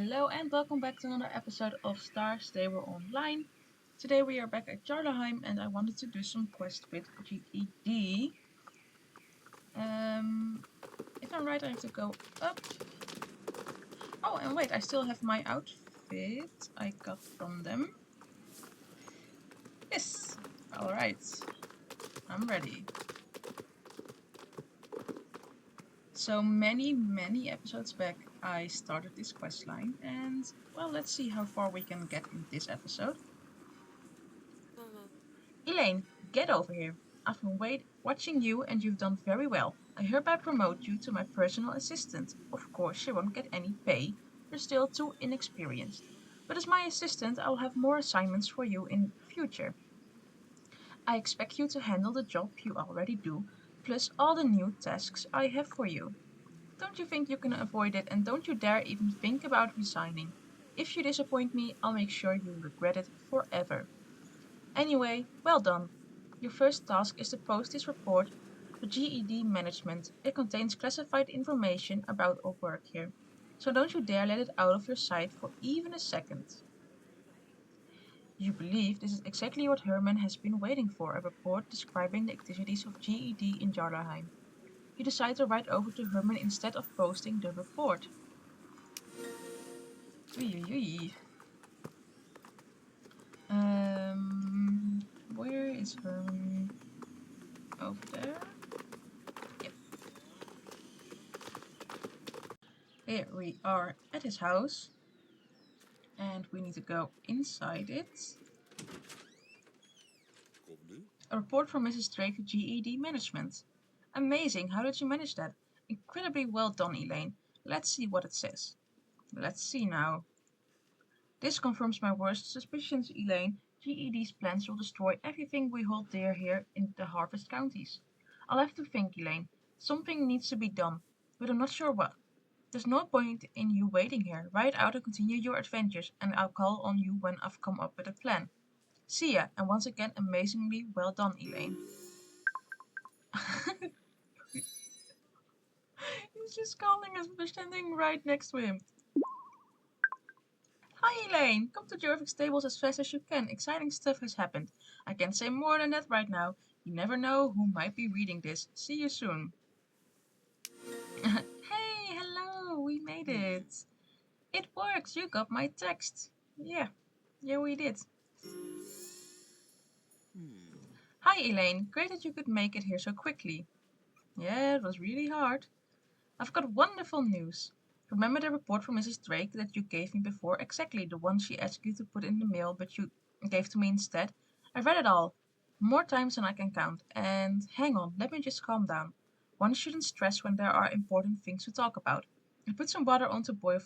Hello and welcome back to another episode of Star Stable Online. Today we are back at Jarlaheim and I wanted to do some quests with GED. If I'm right, I have to go up. Oh, and wait, I still have my outfit I got from them. Yes, alright, I'm ready. So many episodes back I started this quest line and well, let's see how far we can get in this episode. Elaine, get over here. I've been watching you and you've done very well. I hereby promote you to my personal assistant. Of course, you won't get any pay. You're still too inexperienced. But as my assistant, I will have more assignments for you in future. I expect you to handle the job you already do, plus all the new tasks I have for you. Don't you think you can avoid it and don't you dare even think about resigning. If you disappoint me, I'll make sure you regret it forever. Anyway, well done. Your first task is to post this report to GED management. It contains classified information about our work here, so don't you dare let it out of your sight for even a second. You believe this is exactly what Herman has been waiting for, a report describing the activities of GED in Jarlaheim. You decide to write over to Herman instead of posting the report. Oei. Where is Herman? Over there? Yep. Here we are at his house. And we need to go inside it. A report from Mrs. Drake to GED Management. Amazing, how did you manage that? Incredibly well done, Elaine. Let's see what it says. Let's see now. This confirms my worst suspicions, Elaine. GED's plans will destroy everything we hold dear here in the Harvest Counties. I'll have to think, Elaine. Something needs to be done, but I'm not sure what. There's no point in you waiting here. Ride out and continue your adventures, and I'll call on you when I've come up with a plan. See ya, and once again, amazingly well done, Elaine. He's just calling us, we're standing right next to him. Hi, Elaine! Come to Jorvik's stables as fast as you can. Exciting stuff has happened. I can't say more than that right now. You never know who might be reading this. See you soon. Hey, hello! We made it. It works! You got my text. Yeah, we did. Hi, Elaine. Great that you could make it here so quickly. Yeah, it was really hard. I've got wonderful news. Remember the report from Mrs. Drake that you gave me before? Exactly the one she asked you to put in the mail, but you gave to me instead. I've read it all. More times than I can count. And hang on, let me just calm down. One shouldn't stress when there are important things to talk about. I put some water on to boil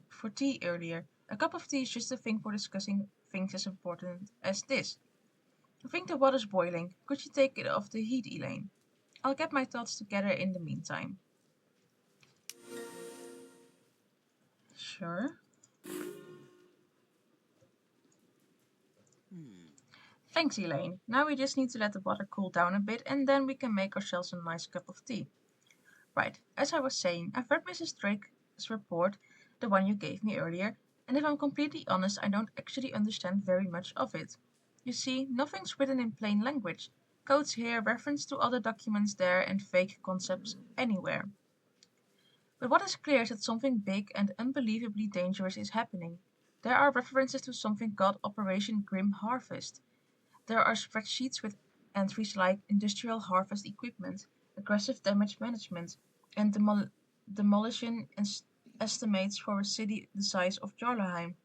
for tea earlier. A cup of tea is just a thing for discussing things as important as this. I think the water's boiling. Could you take it off the heat, Elaine? I'll get my thoughts together in the meantime. Sure. Thanks, Elaine. Now we just need to let the water cool down a bit and then we can make ourselves a nice cup of tea. Right, as I was saying, I've read Mrs. Drake's report, the one you gave me earlier, and if I'm completely honest, I don't actually understand very much of it. You see, nothing's written in plain language. Codes here, reference to other documents there, and vague concepts anywhere. But what is clear is that something big and unbelievably dangerous is happening. There are references to something called Operation Grim Harvest. There are spreadsheets with entries like industrial harvest equipment, aggressive damage management, and demolition estimates for a city the size of Jarlaheim.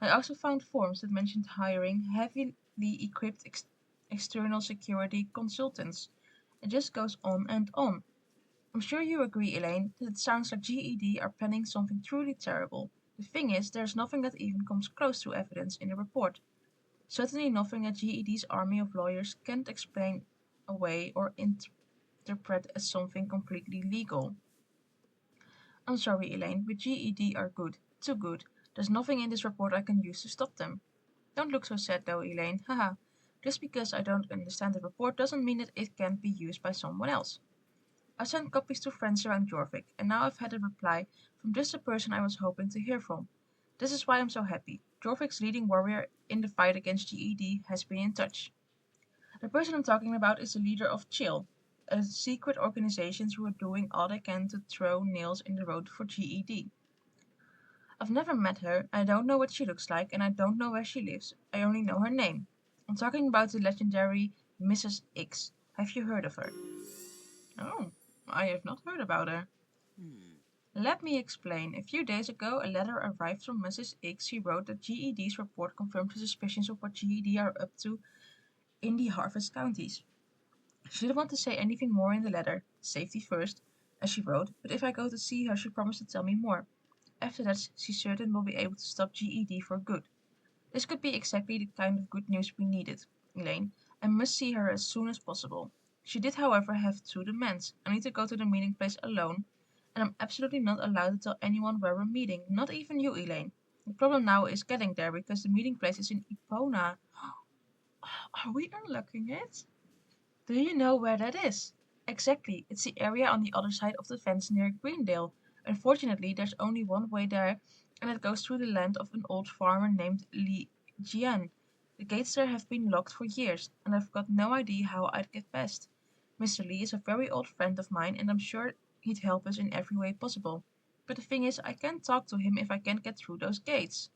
I also found forms that mentioned hiring heavily equipped external security consultants. It just goes on and on. I'm sure you agree, Elaine, that it sounds like GED are planning something truly terrible. The thing is, there's nothing that even comes close to evidence in the report. Certainly nothing that GED's army of lawyers can't explain away or interpret as something completely legal. I'm sorry, Elaine, but GED are good. Too good. There's nothing in this report I can use to stop them. Don't look so sad though, Elaine. Haha. Just because I don't understand the report doesn't mean that it can't be used by someone else. I sent copies to friends around Jorvik, and now I've had a reply from just the person I was hoping to hear from. This is why I'm so happy. Jorvik's leading warrior in the fight against GED has been in touch. The person I'm talking about is the leader of Chill, a secret organization who are doing all they can to throw nails in the road for GED. I've never met her, I don't know what she looks like, and I don't know where she lives. I only know her name. I'm talking about the legendary Mrs. X. Have you heard of her? Oh, I have not heard about her. Let me explain. A few days ago, a letter arrived from Mrs. X. She wrote that GED's report confirmed her suspicions of what GED are up to in the harvest counties. She didn't want to say anything more in the letter, safety first, as she wrote, but if I go to see her, she promised to tell me more. After that, she's certain we'll be able to stop GED for good. This could be exactly the kind of good news we needed, Elaine. I must see her as soon as possible. She did, however, have two demands. I need to go to the meeting place alone, and I'm absolutely not allowed to tell anyone where we're meeting, not even you, Elaine. The problem now is getting there because the meeting place is in Epona. Are we unlocking it? Do you know where that is? Exactly, it's the area on the other side of the fence near Greendale. Unfortunately, there's only one way there, and it goes through the land of an old farmer named Li Jian. The gates there have been locked for years, and I've got no idea how I'd get past. Mr. Lee is a very old friend of mine, and I'm sure he'd help us in every way possible. But the thing is, I can't talk to him if I can't get through those gates.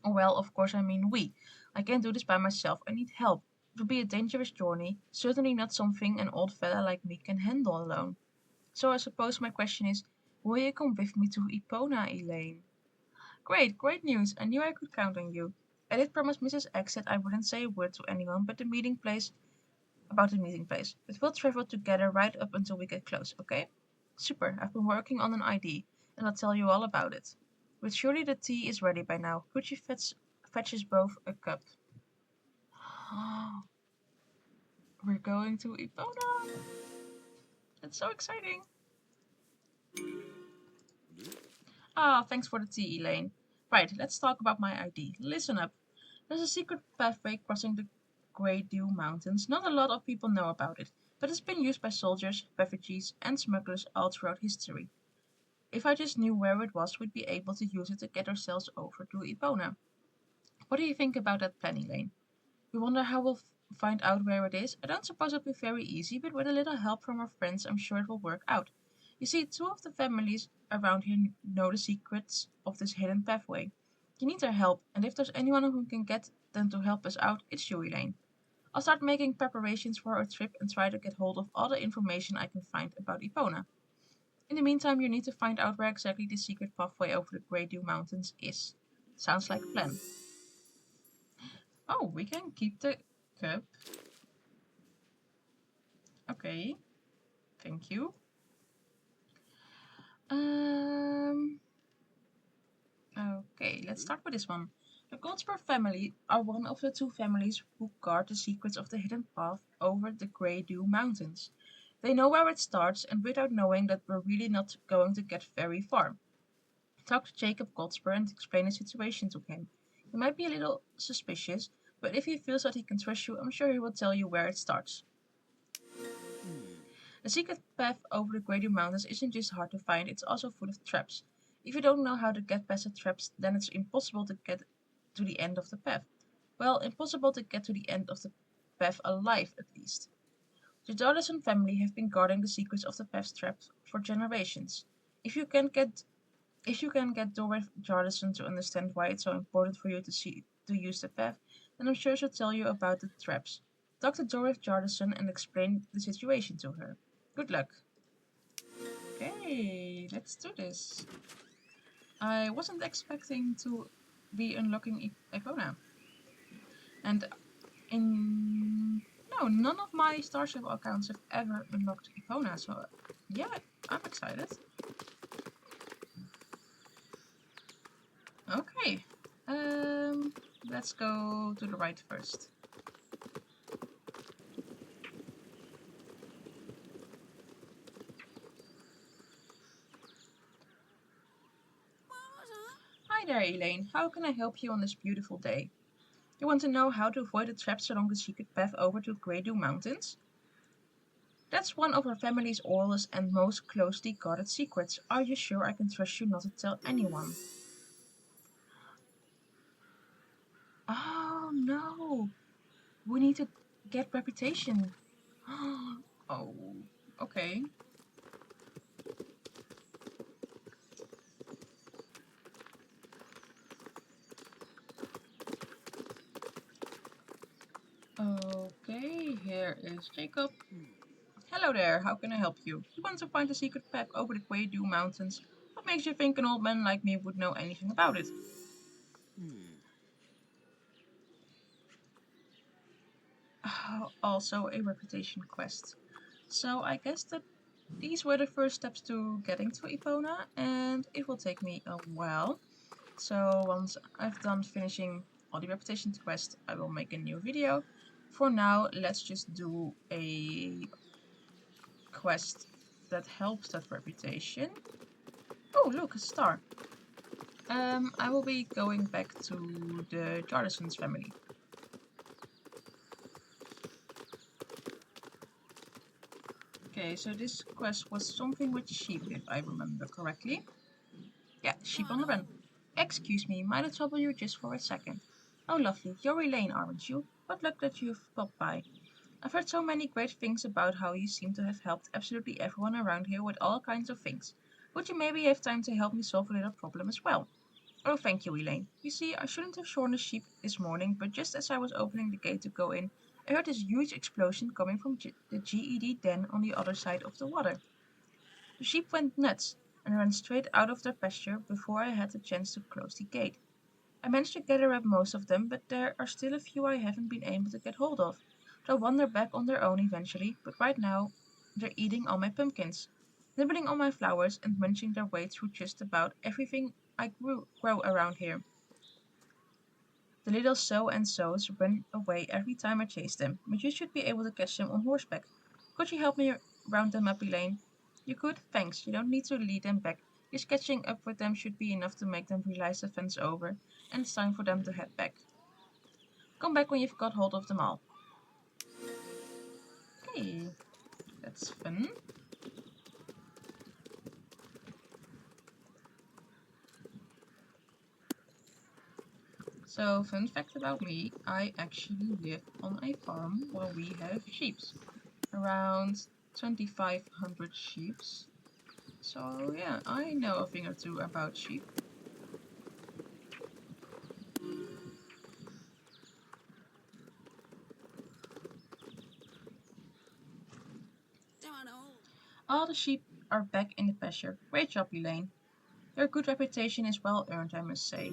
Well, of course I mean we. I can't do this by myself. I need help. It will be a dangerous journey, certainly not something an old fella like me can handle alone. So I suppose my question is, will you come with me to Epona, Elaine? Great, great news. I knew I could count on you. I did promise Mrs. X that I wouldn't say a word to anyone but the meeting place about the meeting place. But we'll travel together right up until we get close, okay? Super, I've been working on an ID, and I'll tell you all about it. But surely the tea is ready by now. Could you fetch us both a cup? We're going to Epona! That's so exciting! Ah, thanks for the tea, Elaine. Right, let's talk about my ID. Listen up. There's a secret pathway crossing the Grey Dew Mountains. Not a lot of people know about it, but it's been used by soldiers, refugees, and smugglers all throughout history. If I just knew where it was, we'd be able to use it to get ourselves over to Epona. What do you think about that plan, Elaine? You wonder how we'll find out where it is? I don't suppose it'll be very easy, but with a little help from our friends, I'm sure it will work out. You see, two of the families around here know the secrets of this hidden pathway. You need their help, and if there's anyone who can get them to help us out, it's you, Elaine. I'll start making preparations for our trip and try to get hold of all the information I can find about Epona. In the meantime, you need to find out where exactly the secret pathway over the Grey Dew Mountains is. Sounds like a plan. Oh, we can keep the cup. Okay, thank you. Um, okay, let's start with this one. The Goldspur family are one of the two families who guard the secrets of the hidden path over the Grey Dew Mountains. They know where it starts, and without knowing that, we're really not going to get very far. Talk to Jacob Goldspur and explain the situation to him. He might be a little suspicious, but if he feels that he can trust you, I'm sure he will tell you where it starts. The secret path over the Grady Mountains isn't just hard to find, it's also full of traps. If you don't know how to get past the traps, then it's impossible to get to the end of the path. Well, impossible to get to the end of the path alive, at least. The Jardison family have been guarding the secrets of the path's traps for generations. If you can get Dorothy Jardison to understand why it's so important for you to use the path, then I'm sure she'll tell you about the traps. Talk to Dorothy Jardison and explain the situation to her. Good luck. Okay, let's do this. I wasn't expecting to be unlocking Epona. And none of my Starship accounts have ever unlocked Epona, so yeah, I'm excited. Okay, let's go to the right first. Hi there, Elaine. How can I help you on this beautiful day? You want to know how to avoid the traps along the secret path over to Grey Dew Mountains? That's one of our family's oldest and most closely guarded secrets. Are you sure I can trust you not to tell anyone? Oh no! We need to get reputation. Oh, okay. Okay, here is Jacob. Hello there, how can I help you? You want to find a secret path over the Quaidu Mountains. What makes you think an old man like me would know anything about it? Also a reputation quest. So I guess that these were the first steps to getting to Epona, and it will take me a while. So once I've done finishing all the reputation quests, I will make a new video. For now, let's just do a quest that helps that reputation. Oh, look, a star. I will be going back to the Jardison's family. Okay, so this quest was something with sheep, if I remember correctly. Yeah, sheep on the run. Excuse me, might I trouble you just for a second? Oh, lovely, you're Elaine, aren't you? What luck that you've popped by. I've heard so many great things about how you seem to have helped absolutely everyone around here with all kinds of things. Would you maybe have time to help me solve a little problem as well? Oh, thank you, Elaine. You see, I shouldn't have shorn the sheep this morning, but just as I was opening the gate to go in, I heard this huge explosion coming from the GED den on the other side of the water. The sheep went nuts and ran straight out of their pasture before I had the chance to close the gate. I managed to gather up most of them, but there are still a few I haven't been able to get hold of. They'll wander back on their own eventually, but right now they're eating all my pumpkins, nibbling on my flowers and munching their way through just about everything I grow around here. The little so-and-sos run away every time I chase them, but you should be able to catch them on horseback. Could you help me round them up, Elaine? You could? Thanks. You don't need to lead them back. Just catching up with them should be enough to make them realize the fun's over, and it's time for them to head back. Come back when you've got hold of them all. Okay, that's fun. So, fun fact about me, I actually live on a farm where we have sheep. Around 2,500 sheep. So yeah, I know a thing or two about sheep. All the sheep are back in the pasture. Great job, Elaine. Your good reputation is well earned, I must say.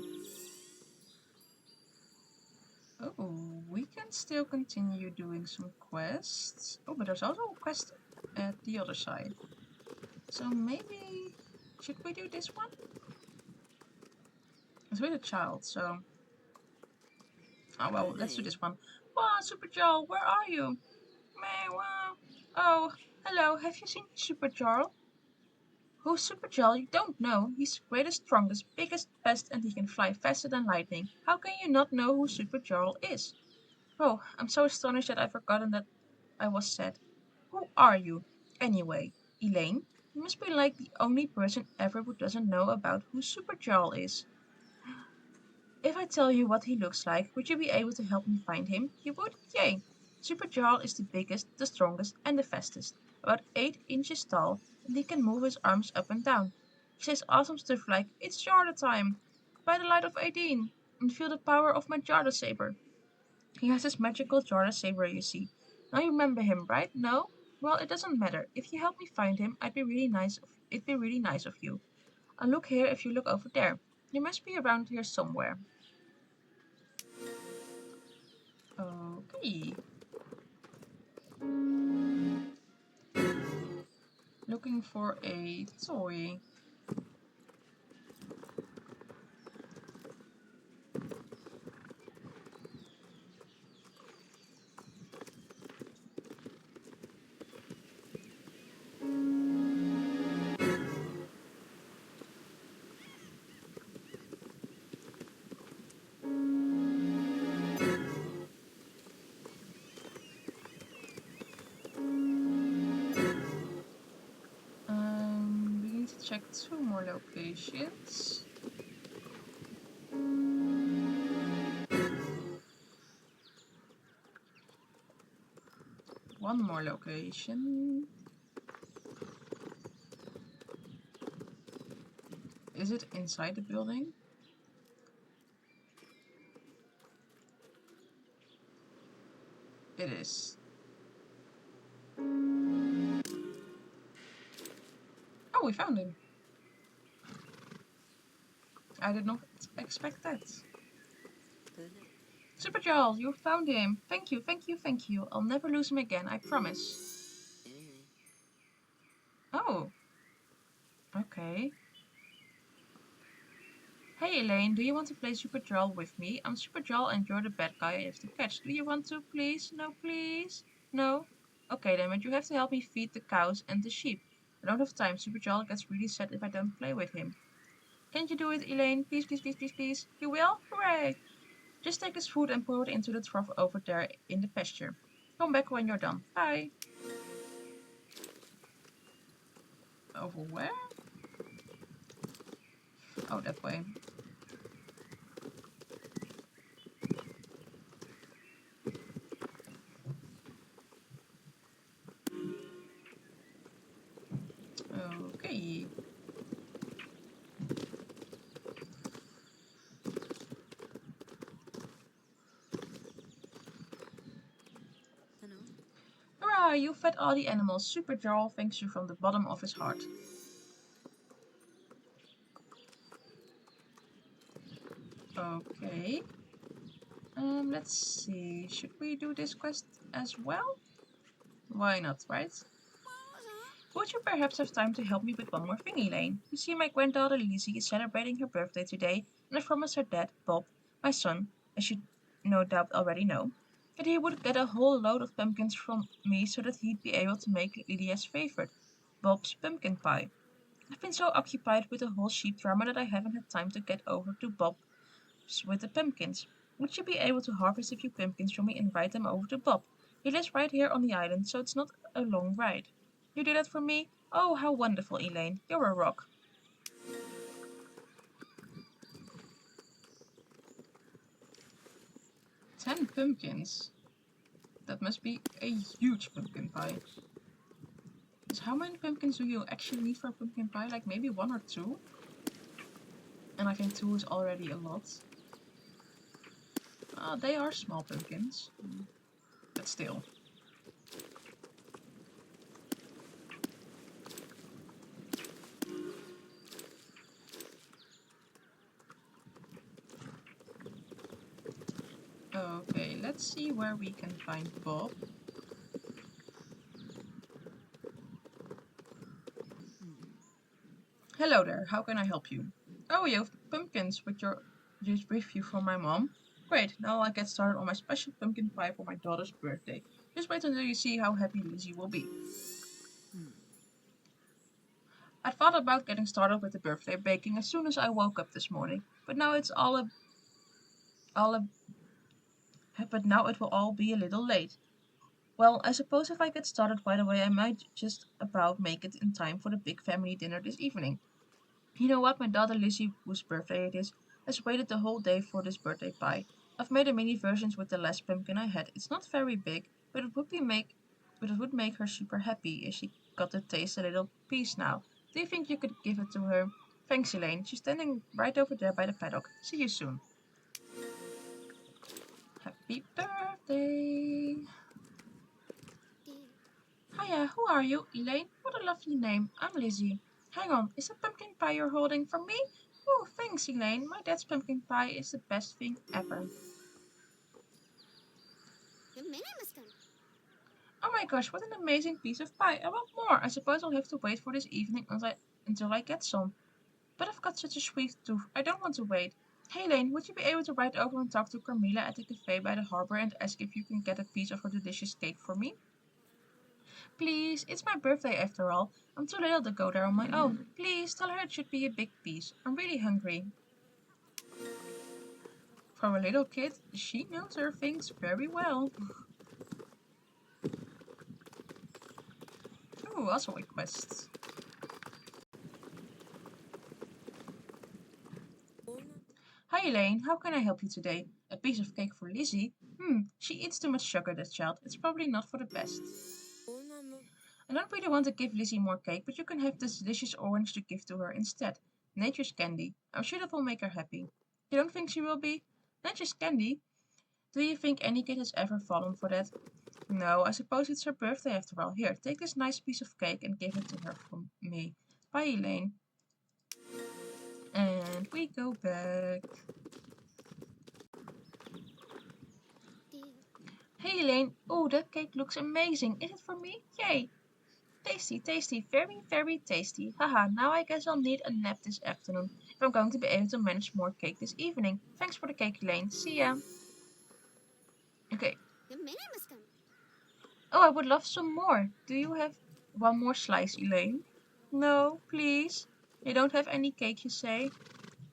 Oh, we can still continue doing some quests. Oh, but there's also a quest at the other side. So maybe... should we do this one? It's with a child, so... oh well, let's do this one. Wow, Super Joel, where are you? Wow. Oh, hello, have you seen Super Joel? Who's Super Joel? You don't know. He's the greatest, strongest, biggest, best, and he can fly faster than lightning. How can you not know who Super Joel is? Oh, I'm so astonished that I've forgotten that I was said. Who are you, anyway? Elaine? You must be like the only person ever who doesn't know about who Super Joel is. If I tell you what he looks like, would you be able to help me find him? You would? Yay! Super Jarl is the biggest, the strongest, and the fastest. About 8 inches tall, and he can move his arms up and down. He says awesome stuff like, "It's Jarda time! By the light of 18! And feel the power of my Jarda saber!" He has his magical Jarda saber, you see. Now you remember him, right? No? Well, it doesn't matter. If you help me find him, it'd be really nice of you. I'll look here if you look over there. He must be around here somewhere. Okay. Looking for a toy. We need to check 2 more locations. one more location. Is it inside the building? It is. Oh, we found him. I did not expect that. Super Joel, you found him. Thank you, thank you, thank you. I'll never lose him again, I promise. Oh. Okay. Hey Elaine, do you want to play Super Joel with me? I'm Super Joel and you're the bad guy I have to catch. Do you want to, please? No, please? No? Okay then, but you have to help me feed the cows and the sheep. I don't have time. Super Joel gets really sad if I don't play with him. Can't you do it, Elaine? Please, please, please, please, please. You will? Hooray! Just take this food and pour it into the trough over there in the pasture. Come back when you're done. Bye. Over where? Oh, that way. Okay. Hurrah! You fed all the animals. Super Joel thanks you from the bottom of his heart. Okay. Let's see. Should we do this quest as well? Why not, right? Would you perhaps have time to help me with one more thing, Elaine? You see, my granddaughter Lizzie is celebrating her birthday today, and I promised her dad, Bob, my son, as you no doubt already know, that he would get a whole load of pumpkins from me so that he'd be able to make Lydia's favorite, Bob's pumpkin pie. I've been so occupied with the whole sheep drama that I haven't had time to get over to Bob's with the pumpkins. Would you be able to harvest a few pumpkins for me and ride them over to Bob? He lives right here on the island, so it's not a long ride. You do that for me? Oh, how wonderful, Elaine. You're a rock. 10 pumpkins? That must be a huge pumpkin pie. So how many pumpkins do you actually need for a pumpkin pie? Like maybe 1 or 2? And I think 2 is already a lot. They are small pumpkins. But still. Okay, let's see where we can find Bob. Hello there, how can I help you? Oh, you have pumpkins with you from my mom? Great, now I'll get started on my special pumpkin pie for my daughter's birthday. Just wait until you see how happy Lizzie will be. I thought about getting started with the birthday baking as soon as I woke up this morning, but now it's but now it will all be a little late. Well, I suppose if I get started right away, I might just about make it in time for the big family dinner this evening. You know what? My daughter Lizzie, whose birthday it is, has waited the whole day for this birthday pie. I've made a mini version with the last pumpkin I had. It's not very big, but it would make her super happy if she got to taste a little piece now. Do you think you could give it to her? Thanks, Elaine. She's standing right over there by the paddock. See you soon. Happy birthday! Hiya, who are you? Elaine? What a lovely name. I'm Lizzie. Hang on, is that pumpkin pie you're holding for me? Oh, thanks, Elaine. My dad's pumpkin pie is the best thing ever. Oh my gosh, what an amazing piece of pie. I want more. I suppose I'll have to wait for this evening until I get some. But I've got such a sweet tooth. I don't want to wait. Hey, Elaine, would you be able to ride over and talk to Carmilla at the cafe by the harbor and ask if you can get a piece of her delicious cake for me? Please, it's my birthday after all. I'm too little to go there on my own. Please, tell her it should be a big piece. I'm really hungry. For a little kid, she knows her things very well. Ooh, also a quest. Hi Elaine, how can I help you today? A piece of cake for Lizzie? She eats too much sugar, that child. It's probably not for the best. I don't really want to give Lizzie more cake, but you can have this delicious orange to give to her instead. Nature's candy. I'm sure that will make her happy. You don't think she will be? Nature's candy? Do you think any kid has ever fallen for that? No, I suppose it's her birthday after all. Here, take this nice piece of cake and give it to her from me. Bye, Elaine. And we go back. Hey, Elaine. Oh, that cake looks amazing. Is it for me? Yay! Tasty, tasty, very, very tasty. Haha, now I guess I'll need a nap this afternoon if I'm going to be able to manage more cake this evening. Thanks for the cake, Elaine. See ya. Okay. Oh, I would love some more. Do you have one more slice, Elaine? No, please. You don't have any cake, you say?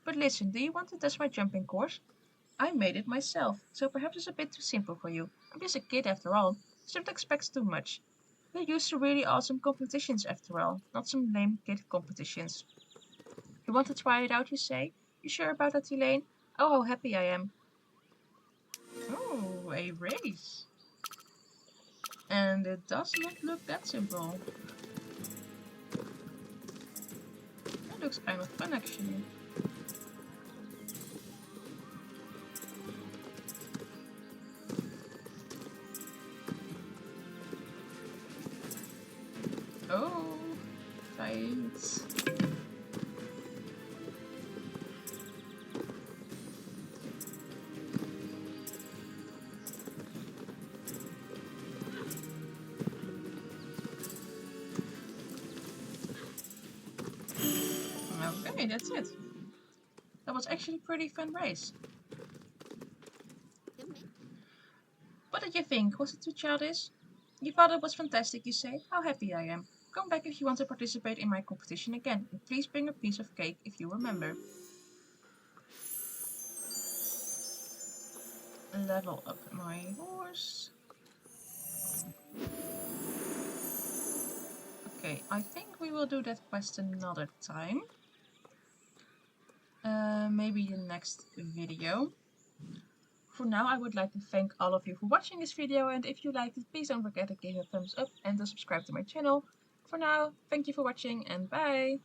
But listen, do you want to test my jumping course? I made it myself, so perhaps it's a bit too simple for you. I'm just a kid after all, so don't expect too much. We're used to really awesome competitions after all, not some lame kid competitions. You want to try it out, you say? You sure about that, Elaine? Oh, how happy I am. Oh, a race. And it does not look that simple. That looks kind of fun, actually. Oh, right. Okay, that's it. That was actually a pretty fun race. What did you think? Was it too childish? You thought it was fantastic, you say? How happy I am. Come back if you want to participate in my competition again, and please bring a piece of cake if you remember. Level up my horse. Okay, I think we will do that quest another time. Maybe the next video. For now, I would like to thank all of you for watching this video, and if you liked it, please don't forget to give it a thumbs up and to subscribe to my channel. For now, thank you for watching and bye!